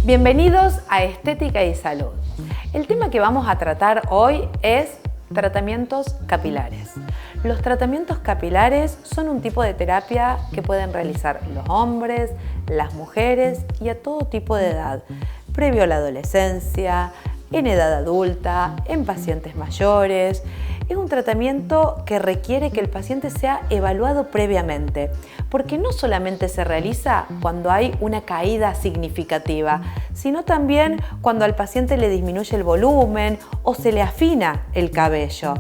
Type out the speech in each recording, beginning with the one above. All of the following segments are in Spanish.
Bienvenidos a Estética y Salud. El tema que vamos a tratar hoy es tratamientos capilares. Los tratamientos capilares son un tipo de terapia que pueden realizar los hombres, las mujeres y a todo tipo de edad, previo a la adolescencia, en edad adulta, en pacientes mayores. Es un tratamiento que requiere que el paciente sea evaluado previamente, porque no solamente se realiza cuando hay una caída significativa, sino también cuando al paciente le disminuye el volumen o se le afina el cabello.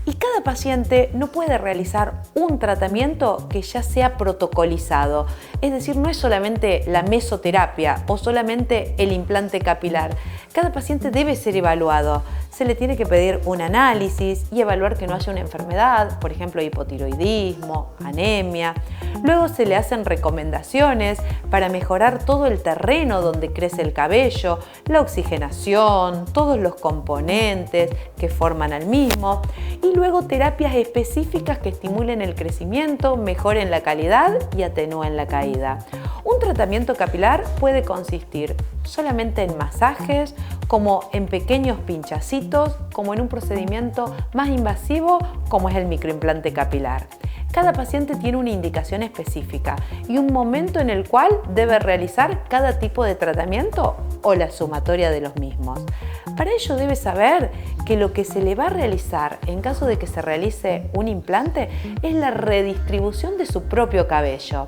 Y cada paciente no puede realizar un tratamiento que ya sea protocolizado. Es decir, no es solamente la mesoterapia o solamente el implante capilar. Cada paciente debe ser evaluado. Se le tiene que pedir un análisis y evaluar que no haya una enfermedad, por ejemplo, hipotiroidismo, anemia. Luego se le hacen recomendaciones para mejorar todo el terreno donde crece el cabello, la oxigenación, todos los componentes que forman al mismo. Y luego terapias específicas que estimulen el crecimiento, mejoren la calidad y atenúen la caída. Un tratamiento capilar puede consistir solamente en masajes, como en pequeños pinchacitos, como en un procedimiento más invasivo como es el microimplante capilar. Cada paciente tiene una indicación específica y un momento en el cual debe realizar cada tipo de tratamiento o la sumatoria de los mismos. Para ello debe saber que lo que se le va a realizar en caso de que se realice un implante es la redistribución de su propio cabello.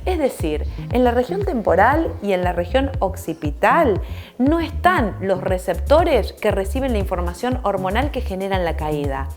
Es decir, en la región temporal y en la región occipital no están los receptores que reciben la información hormonal que generan la caída.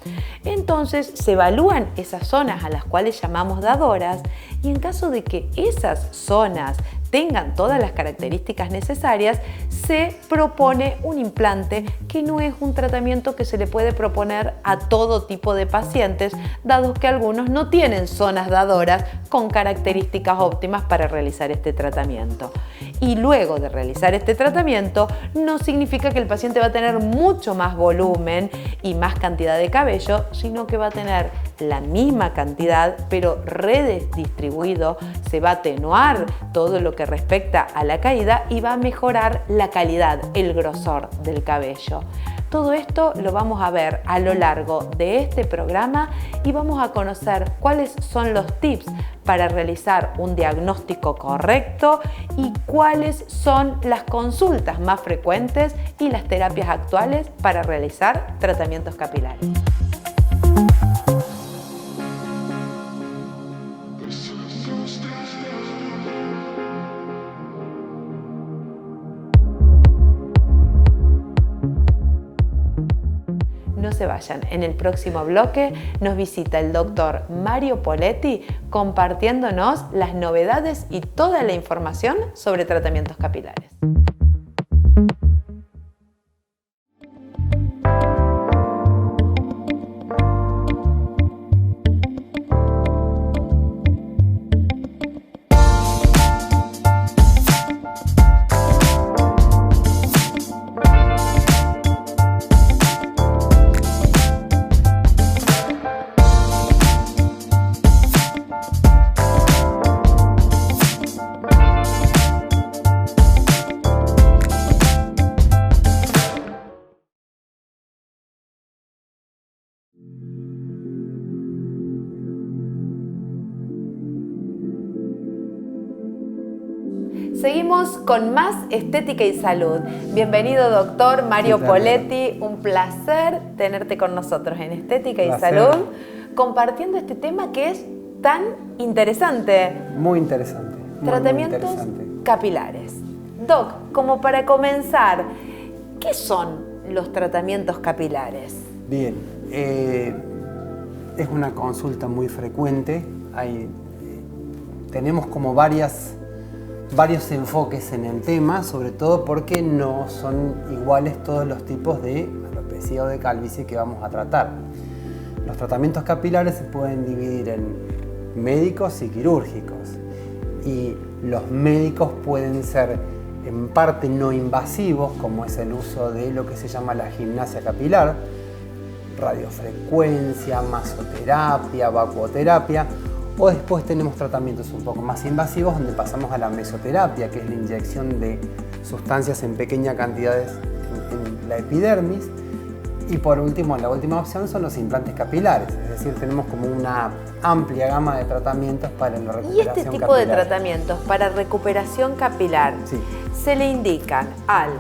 Entonces se evalúan esas zonas a las cuales llamamos dadoras y en caso de que esas zonas tengan todas las características necesarias, se propone un implante que no es un tratamiento que se le puede proponer a todo tipo de pacientes, dado que algunos no tienen zonas dadoras con características óptimas para realizar este tratamiento. Y luego de realizar este tratamiento, no significa que el paciente va a tener mucho más volumen y más cantidad de cabello, sino que va a tener la misma cantidad, pero redistribuido, se va a atenuar todo lo que respecta a la caída y va a mejorar la calidad, el grosor del cabello. Todo esto lo vamos a ver a lo largo de este programa y vamos a conocer cuáles son los tips para realizar un diagnóstico correcto y cuáles son las consultas más frecuentes y las terapias actuales para realizar tratamientos capilares. No se vayan, en el próximo bloque nos visita el doctor Mario Poletti compartiéndonos las novedades y toda la información sobre tratamientos capilares. Seguimos con más Estética y Salud. Bienvenido, doctor Mario Poletti. Un placer tenerte con nosotros en Estética y Salud, compartiendo este tema que es tan interesante. Muy interesante. Tratamientos capilares. Doc, como para comenzar, ¿qué son los tratamientos capilares? Bien, es una consulta muy frecuente. Tenemos como varios enfoques en el tema, sobre todo porque no son iguales todos los tipos de alopecia o de calvicie que vamos a tratar. Los tratamientos capilares se pueden dividir en médicos y quirúrgicos, y los médicos pueden ser en parte no invasivos, como es el uso de lo que se llama la gimnasia capilar, radiofrecuencia, masoterapia, vacuoterapia, O después tenemos tratamientos un poco más invasivos donde pasamos a la mesoterapia, que es la inyección de sustancias en pequeñas cantidades en la epidermis. Y por último, la última opción son los implantes capilares, es decir, tenemos como una amplia gama de tratamientos para la recuperación capilar. ¿Y este tipo de tratamientos para recuperación capilar sí, se le indican al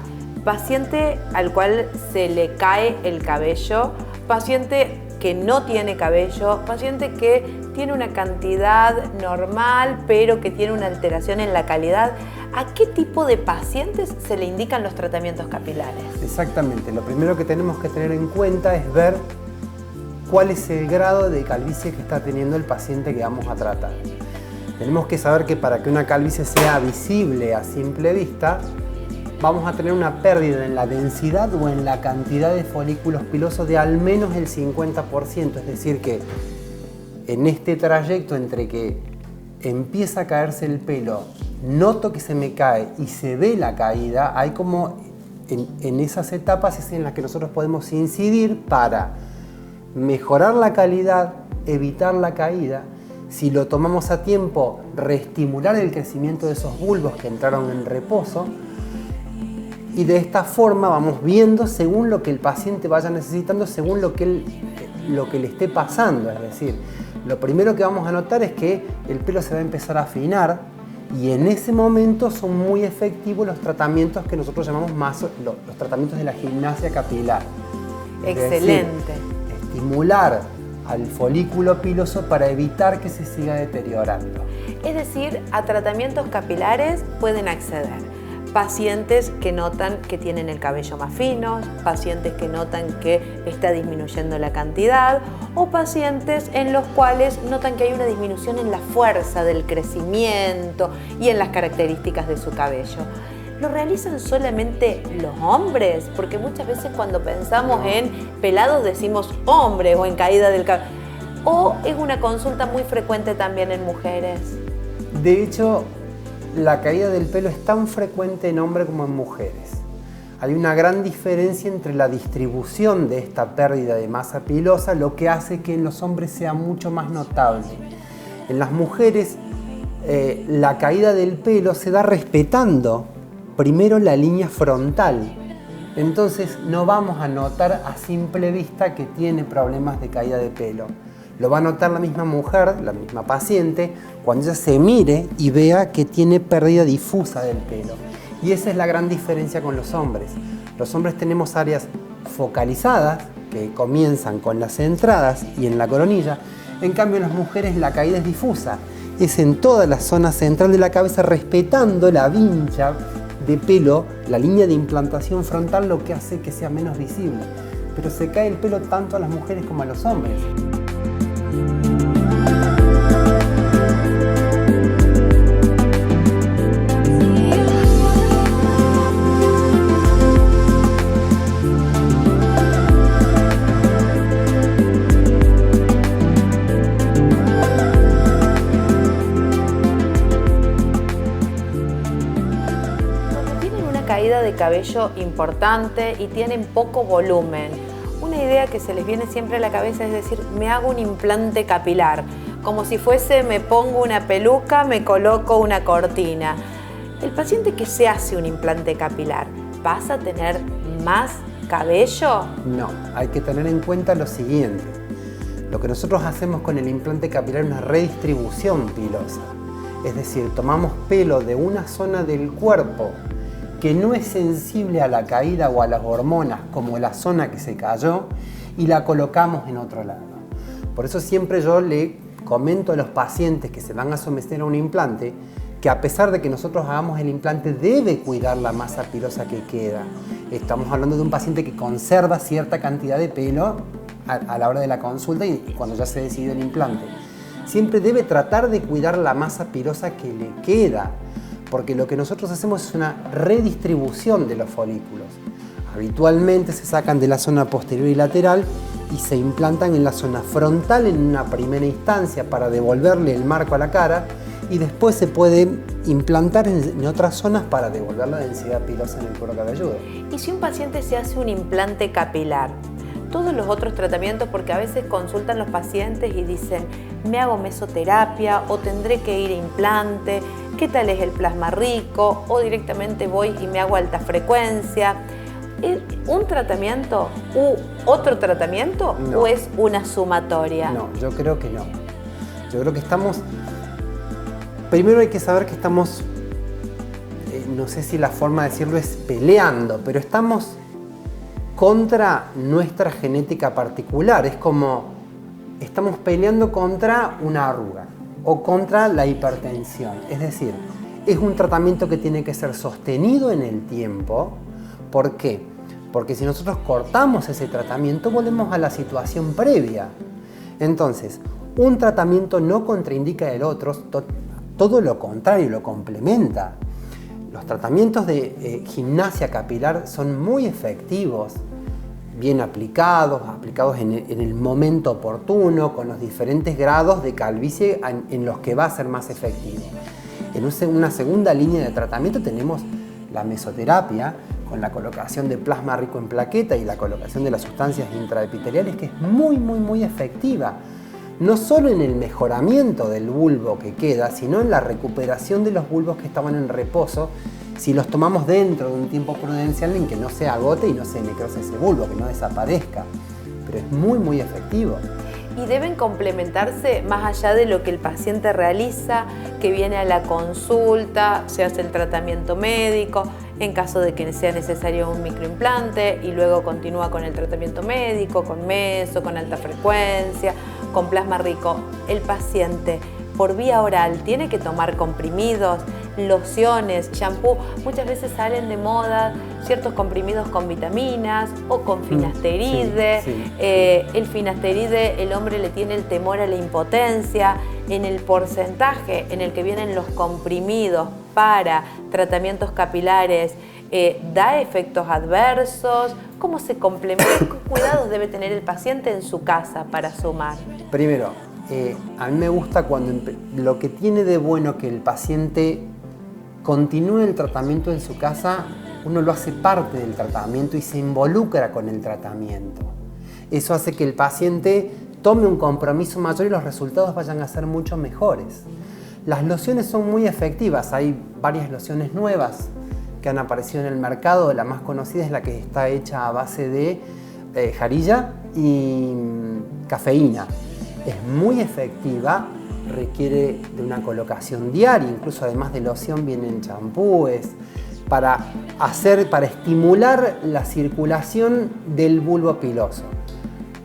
paciente al cual se le cae el cabello, paciente que no tiene cabello, paciente que tiene una cantidad normal pero que tiene una alteración en la calidad? ¿A qué tipo de pacientes se le indican los tratamientos capilares? Exactamente, lo primero que tenemos que tener en cuenta es ver cuál es el grado de calvicie que está teniendo el paciente que vamos a tratar. Tenemos que saber que para que una calvicie sea visible a simple vista, vamos a tener una pérdida en la densidad o en la cantidad de folículos pilosos de al menos el 50%, es decir que en este trayecto entre que empieza a caerse el pelo, noto que se me cae y se ve la caída, hay como en esas etapas es en las que nosotros podemos incidir para mejorar la calidad, evitar la caída. Si lo tomamos a tiempo, reestimular el crecimiento de esos bulbos que entraron en reposo, y de esta forma vamos viendo según lo que el paciente vaya necesitando, según lo que le esté pasando. Es decir, lo primero que vamos a notar es que el pelo se va a empezar a afinar y en ese momento son muy efectivos los tratamientos que nosotros llamamos los tratamientos de la gimnasia capilar. Excelente. Es decir, estimular al folículo piloso para evitar que se siga deteriorando. Es decir, a tratamientos capilares pueden acceder pacientes que notan que tienen el cabello más fino, pacientes que notan que está disminuyendo la cantidad o pacientes en los cuales notan que hay una disminución en la fuerza del crecimiento y en las características de su cabello. ¿Lo realizan solamente los hombres? Porque muchas veces cuando pensamos en pelados decimos hombres o en caída del cabello. ¿O es una consulta muy frecuente también en mujeres? De hecho, la caída del pelo es tan frecuente en hombres como en mujeres. Hay una gran diferencia entre la distribución de esta pérdida de masa pilosa, lo que hace que en los hombres sea mucho más notable. En las mujeres, la caída del pelo se da respetando primero la línea frontal. Entonces no vamos a notar a simple vista que tiene problemas de caída de pelo. Lo va a notar la misma mujer, la misma paciente, cuando ella se mire y vea que tiene pérdida difusa del pelo. Y esa es la gran diferencia con los hombres. Los hombres tenemos áreas focalizadas que comienzan con las entradas y en la coronilla. En cambio, en las mujeres la caída es difusa. Es en toda la zona central de la cabeza, respetando la vincha de pelo, la línea de implantación frontal, lo que hace que sea menos visible. Pero se cae el pelo tanto a las mujeres como a los hombres. Caída de cabello importante y tienen poco volumen. Una idea que se les viene siempre a la cabeza es decir, me hago un implante capilar, como si fuese me pongo una peluca, me coloco una cortina. El paciente que se hace un implante capilar, ¿pasa a tener más cabello? No, hay que tener en cuenta lo siguiente. Lo que nosotros hacemos con el implante capilar es una redistribución pilosa. Es decir, tomamos pelo de una zona del cuerpo que no es sensible a la caída o a las hormonas como la zona que se cayó y la colocamos en otro lado. Por eso siempre yo le comento a los pacientes que se van a someter a un implante que a pesar de que nosotros hagamos el implante debe cuidar la masa pilosa que queda. Estamos hablando de un paciente que conserva cierta cantidad de pelo a la hora de la consulta y cuando ya se decide el implante. Siempre debe tratar de cuidar la masa pilosa que le queda, porque lo que nosotros hacemos es una redistribución de los folículos. Habitualmente se sacan de la zona posterior y lateral y se implantan en la zona frontal en una primera instancia para devolverle el marco a la cara y después se puede implantar en otras zonas para devolver la densidad pilosa en el cuero cabelludo. Y si un paciente se hace un implante capilar, todos los otros tratamientos, porque a veces consultan los pacientes y dicen, me hago mesoterapia o tendré que ir a implante, ¿qué tal es el plasma rico? O directamente voy y me hago alta frecuencia. ¿Es un tratamiento u otro tratamiento No. o es una sumatoria? No, yo creo que no. Yo creo que estamos... Primero hay que saber que estamos, no sé si la forma de decirlo es peleando, pero estamos contra nuestra genética particular. Es como estamos peleando contra una arruga o contra la hipertensión. Es decir, es un tratamiento que tiene que ser sostenido en el tiempo. ¿Por qué? Porque si nosotros cortamos ese tratamiento, volvemos a la situación previa. Entonces, un tratamiento no contraindica el otro, todo lo contrario, lo complementa. Los tratamientos de gimnasia capilar son muy efectivos, bien aplicados en el momento oportuno, con los diferentes grados de calvicie en los que va a ser más efectivo. En una segunda línea de tratamiento tenemos la mesoterapia, con la colocación de plasma rico en plaqueta y la colocación de las sustancias intraepiteliales, que es muy efectiva. No solo en el mejoramiento del bulbo que queda, sino en la recuperación de los bulbos que estaban en reposo, si los tomamos dentro de un tiempo prudencial en que no se agote y no se necrose ese bulbo, que no desaparezca. Pero es muy efectivo. Y deben complementarse más allá de lo que el paciente realiza, que viene a la consulta, se hace el tratamiento médico, en caso de que sea necesario un microimplante y luego continúa con el tratamiento médico, con meso, con alta frecuencia, con plasma rico. El paciente por vía oral tiene que tomar comprimidos, lociones, shampoo. Muchas veces salen de moda ciertos comprimidos con vitaminas o con finasteride. Sí. El finasteride, el hombre le tiene el temor a la impotencia. En el porcentaje en el que vienen los comprimidos para tratamientos capilares, ¿da efectos adversos? ¿Cómo se complementa? ¿Qué cuidados debe tener el paciente en su casa para sumar? Primero, a mí me gusta cuando lo que tiene de bueno que el paciente continúe el tratamiento en su casa, uno lo hace parte del tratamiento y se involucra con el tratamiento. Eso hace que el paciente tome un compromiso mayor y los resultados vayan a ser mucho mejores. Las lociones son muy efectivas, hay varias lociones nuevas que han aparecido en el mercado. La más conocida es la que está hecha a base de jarilla y cafeína. Es muy efectiva, requiere de una colocación diaria, incluso además de loción vienen champúes para estimular la circulación del bulbo piloso.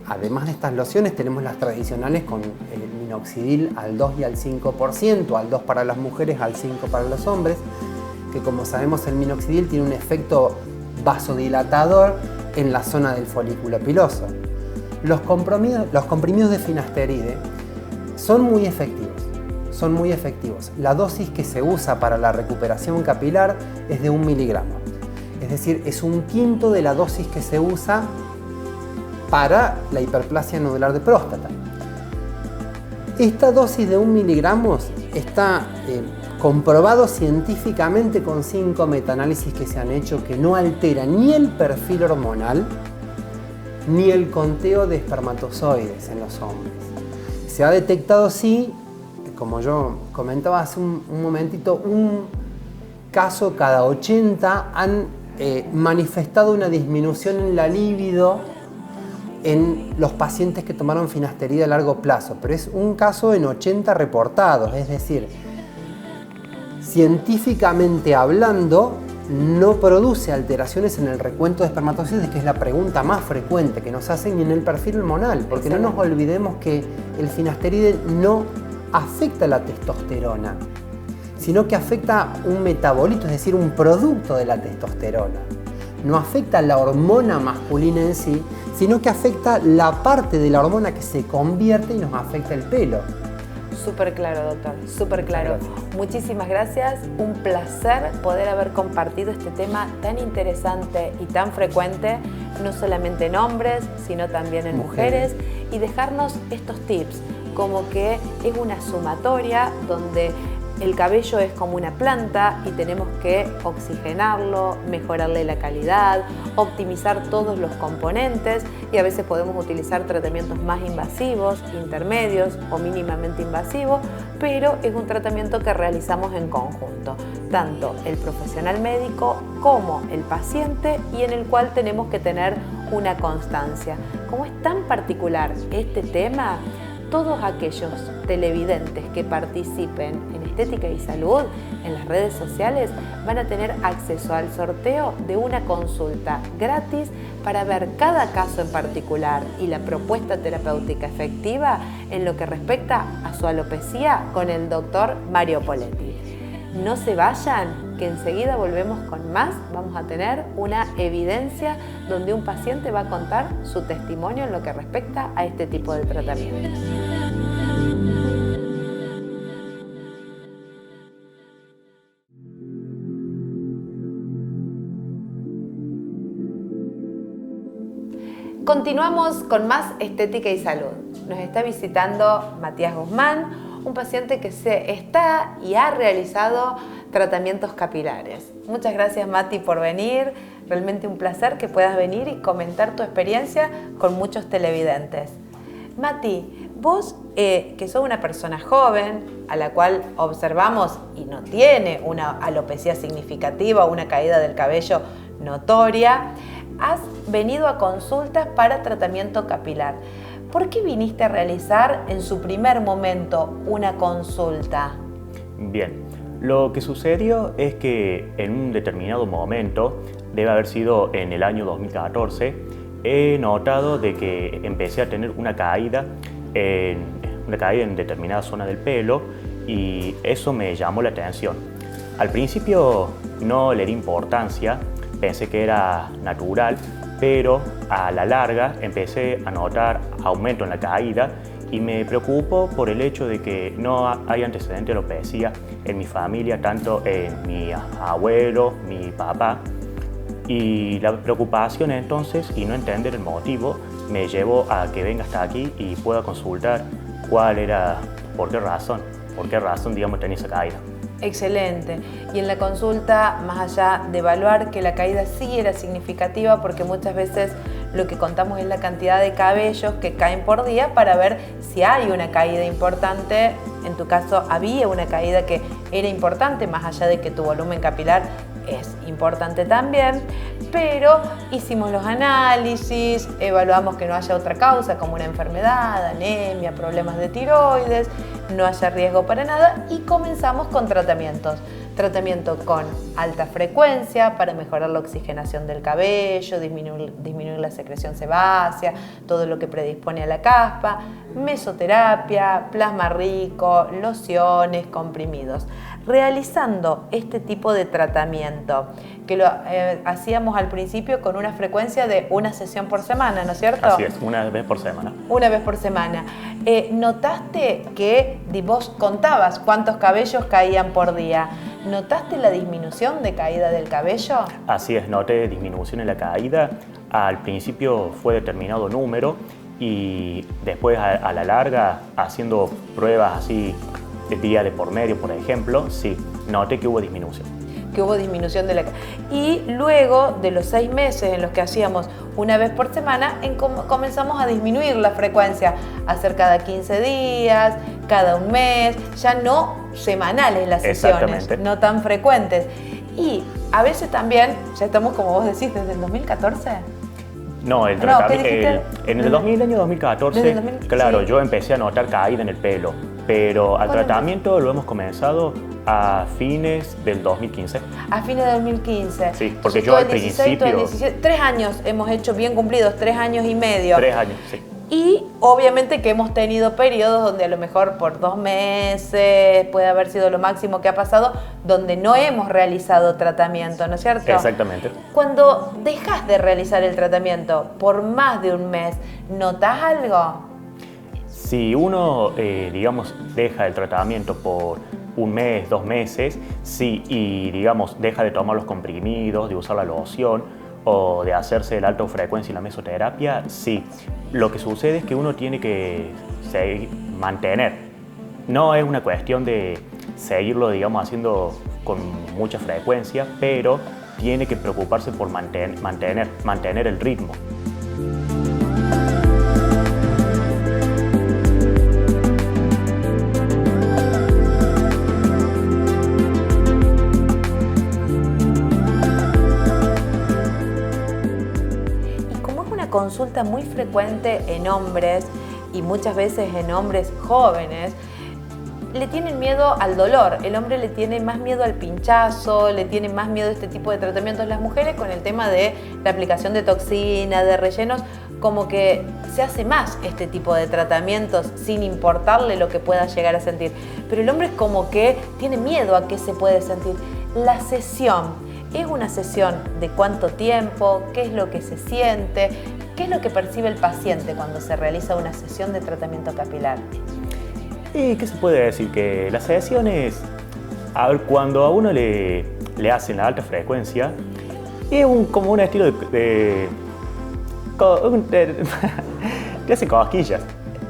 Además de estas lociones tenemos las tradicionales con el minoxidil al 2 y al 5%, al 2 para las mujeres, al 5 para los hombres, que como sabemos el minoxidil tiene un efecto vasodilatador en la zona del folículo piloso. Los comprimidos de finasteride son muy efectivos. La dosis que se usa para la recuperación capilar es de 1 miligramo. Es decir, es 1/5 de la dosis que se usa para la hiperplasia nodular de próstata. Esta dosis de 1 miligramo está comprobado científicamente con 5 metaanálisis que se han hecho que no altera ni el perfil hormonal ni el conteo de espermatozoides en los hombres. Se ha detectado, sí, como yo comentaba hace un momentito, un caso cada 80 han manifestado una disminución en la libido en los pacientes que tomaron finasterida a largo plazo, pero es un caso en 80 reportados, es decir, científicamente hablando, no produce alteraciones en el recuento de espermatozoides, que es la pregunta más frecuente que nos hacen, y en el perfil hormonal, porque no nos olvidemos que el finasteride no afecta la testosterona, sino que afecta un metabolito, es decir, un producto de la testosterona. No afecta la hormona masculina en sí, sino que afecta la parte de la hormona que se convierte y nos afecta el pelo. Súper claro, doctor, súper claro. Muchísimas gracias, un placer poder haber compartido este tema tan interesante y tan frecuente, no solamente en hombres, sino también en mujeres, y dejarnos estos tips, como que es una sumatoria donde el cabello es como una planta y tenemos que oxigenarlo, mejorarle la calidad, optimizar todos los componentes y a veces podemos utilizar tratamientos más invasivos, intermedios o mínimamente invasivos, pero es un tratamiento que realizamos en conjunto, tanto el profesional médico como el paciente y en el cual tenemos que tener una constancia. Como es tan particular este tema, todos aquellos televidentes que participen en Estética y Salud en las redes sociales van a tener acceso al sorteo de una consulta gratis para ver cada caso en particular y la propuesta terapéutica efectiva en lo que respecta a su alopecia con el doctor Mario Poletti. No se vayan, que enseguida volvemos con más. Vamos a tener una evidencia donde un paciente va a contar su testimonio en lo que respecta a este tipo de tratamientos. Continuamos con más Estética y Salud. Nos está visitando Matías Guzmán, un paciente que se está y ha realizado tratamientos capilares. Muchas gracias, Mati, por venir. Realmente un placer que puedas venir y comentar tu experiencia con muchos televidentes. Mati, vos que sos una persona joven a la cual observamos y no tiene una alopecia significativa o una caída del cabello notoria, has venido a consultas para tratamiento capilar. ¿Por qué viniste a realizar en su primer momento una consulta? Bien, lo que sucedió es que en un determinado momento, debe haber sido en el año 2014, he notado de que empecé a tener una caída en determinada zona del pelo y eso me llamó la atención. Al principio no le di importancia, pensé que era natural, pero a la larga empecé a notar aumento en la caída y me preocupó por el hecho de que no hay antecedente de alopecia en mi familia, tanto en mi abuelo, mi papá. Y la preocupación entonces, y no entender el motivo, me llevó a que venga hasta aquí y pueda consultar por qué razón, digamos, tenía esa caída. Excelente. Y en la consulta, más allá de evaluar que la caída sí era significativa, porque muchas veces lo que contamos es la cantidad de cabellos que caen por día para ver si hay una caída importante. En tu caso había una caída que era importante, más allá de que tu volumen capilar es importante también, pero hicimos los análisis, evaluamos que no haya otra causa como una enfermedad, anemia, problemas de tiroides, no haya riesgo para nada y comenzamos con tratamientos. Tratamiento con alta frecuencia para mejorar la oxigenación del cabello, disminuir la secreción sebácea, todo lo que predispone a la caspa, mesoterapia, plasma rico, lociones, comprimidos. Realizando este tipo de tratamiento, que lo hacíamos al principio con una frecuencia de una sesión por semana, ¿no es cierto? Así es, una vez por semana. Una vez por semana. ¿Notaste que vos contabas cuántos cabellos caían por día? ¿Notaste la disminución de caída del cabello? Así es, noté disminución en la caída. Al principio fue determinado número y después a la larga, haciendo pruebas así día de por medio, por ejemplo, sí, noté que hubo disminución. Que hubo disminución de la caída. Y luego de los 6 meses en los que hacíamos una vez por semana, comenzamos a disminuir la frecuencia, hacer cada 15 días, cada un mes, ya no semanales las sesiones, no tan frecuentes. Y a veces también, ya estamos como vos decís, desde el 2014. No, el tratamiento, en el año 2014, claro, sí. Yo empecé a notar caída en el pelo, pero al tratamiento lo hemos comenzado a fines del 2015. A fines del 2015. Sí, porque yo al principio... 3 años hemos hecho bien cumplidos, 3 años y medio. 3 años, sí. Y obviamente que hemos tenido periodos donde a lo mejor por 2 meses puede haber sido lo máximo que ha pasado, donde no hemos realizado tratamiento, ¿no es cierto? Exactamente. Cuando dejas de realizar el tratamiento por más de un mes, ¿notas algo? Si uno, digamos, deja el tratamiento por 1 mes, 2 meses, sí, y digamos, deja de tomar los comprimidos, de usar la loción, o de hacerse el alta frecuencia y la mesoterapia, sí. Lo que sucede es que uno tiene que mantener. No es una cuestión de seguirlo, digamos, haciendo con mucha frecuencia, pero tiene que preocuparse por mantener el ritmo. Consulta muy frecuente en hombres y muchas veces en hombres jóvenes, le tienen miedo al dolor. El hombre le tiene más miedo al pinchazo, le tiene más miedo a este tipo de tratamientos. Las mujeres, con el tema de la aplicación de toxina, de rellenos, como que se hace más este tipo de tratamientos sin importarle lo que pueda llegar a sentir. Pero el hombre es como que tiene miedo a qué se puede sentir. La sesión es una sesión de cuánto tiempo, qué es lo que se siente, qué es lo que percibe el paciente cuando se realiza una sesión de tratamiento capilar. ¿Y qué se puede decir? Que las sesiones, a ver, cuando a uno le hacen la alta frecuencia, es como un estilo que hace cosquillas.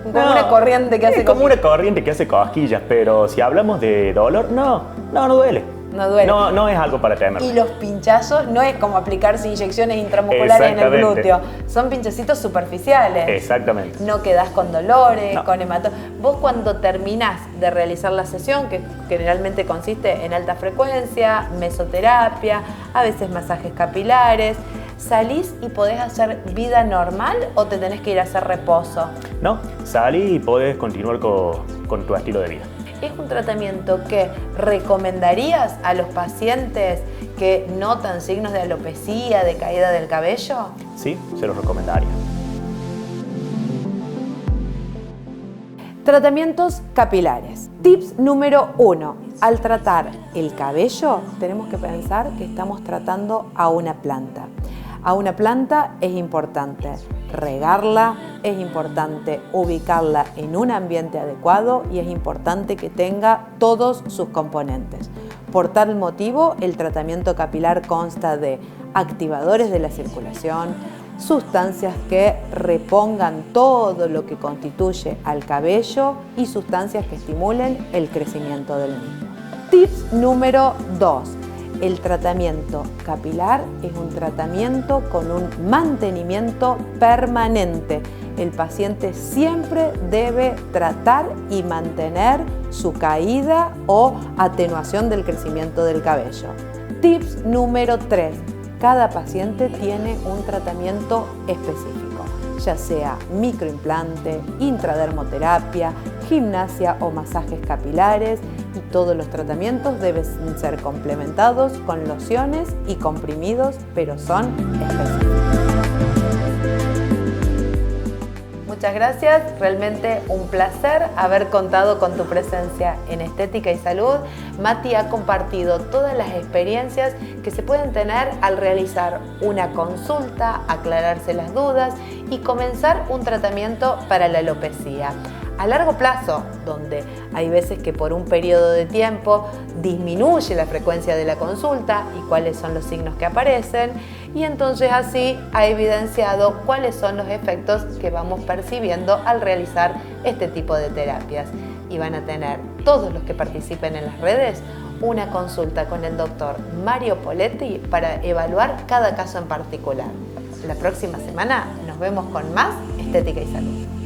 Como una corriente que hace cosquillas. Es como una corriente que hace cosquillas, pero si hablamos de dolor, no duele. No duele. No es algo para temer. Y los pinchazos no es como aplicarse inyecciones intramusculares en el glúteo. Son pinchacitos superficiales. Exactamente. No quedás con dolores, no. con hematomas. Vos cuando terminás de realizar la sesión, que generalmente consiste en alta frecuencia, mesoterapia, a veces masajes capilares, ¿salís y podés hacer vida normal o te tenés que ir a hacer reposo? No, salís y podés continuar con tu estilo de vida. ¿Es un tratamiento que recomendarías a los pacientes que notan signos de alopecia, de caída del cabello? Sí, se los recomendaría. Tratamientos capilares. Tips número 1. Al tratar el cabello, tenemos que pensar que estamos tratando a una planta. A una planta es importante regarla, es importante ubicarla en un ambiente adecuado y es importante que tenga todos sus componentes. Por tal motivo, el tratamiento capilar consta de activadores de la circulación, sustancias que repongan todo lo que constituye al cabello y sustancias que estimulen el crecimiento del mismo. Tips número 2. El tratamiento capilar es un tratamiento con un mantenimiento permanente. El paciente siempre debe tratar y mantener su caída o atenuación del crecimiento del cabello. Tips número 3. Cada paciente tiene un tratamiento específico, ya sea microimplante, intradermoterapia, gimnasia o masajes capilares, y todos los tratamientos deben ser complementados con lociones y comprimidos, pero son específicos. Muchas gracias, realmente un placer haber contado con tu presencia en Estética y Salud. Mati ha compartido todas las experiencias que se pueden tener al realizar una consulta, aclararse las dudas y comenzar un tratamiento para la alopecia. A largo plazo, donde hay veces que por un periodo de tiempo disminuye la frecuencia de la consulta y cuáles son los signos que aparecen, y entonces así ha evidenciado cuáles son los efectos que vamos percibiendo al realizar este tipo de terapias. Y van a tener todos los que participen en las redes una consulta con el doctor Mario Poletti para evaluar cada caso en particular. La próxima semana nos vemos con más Estética y Salud.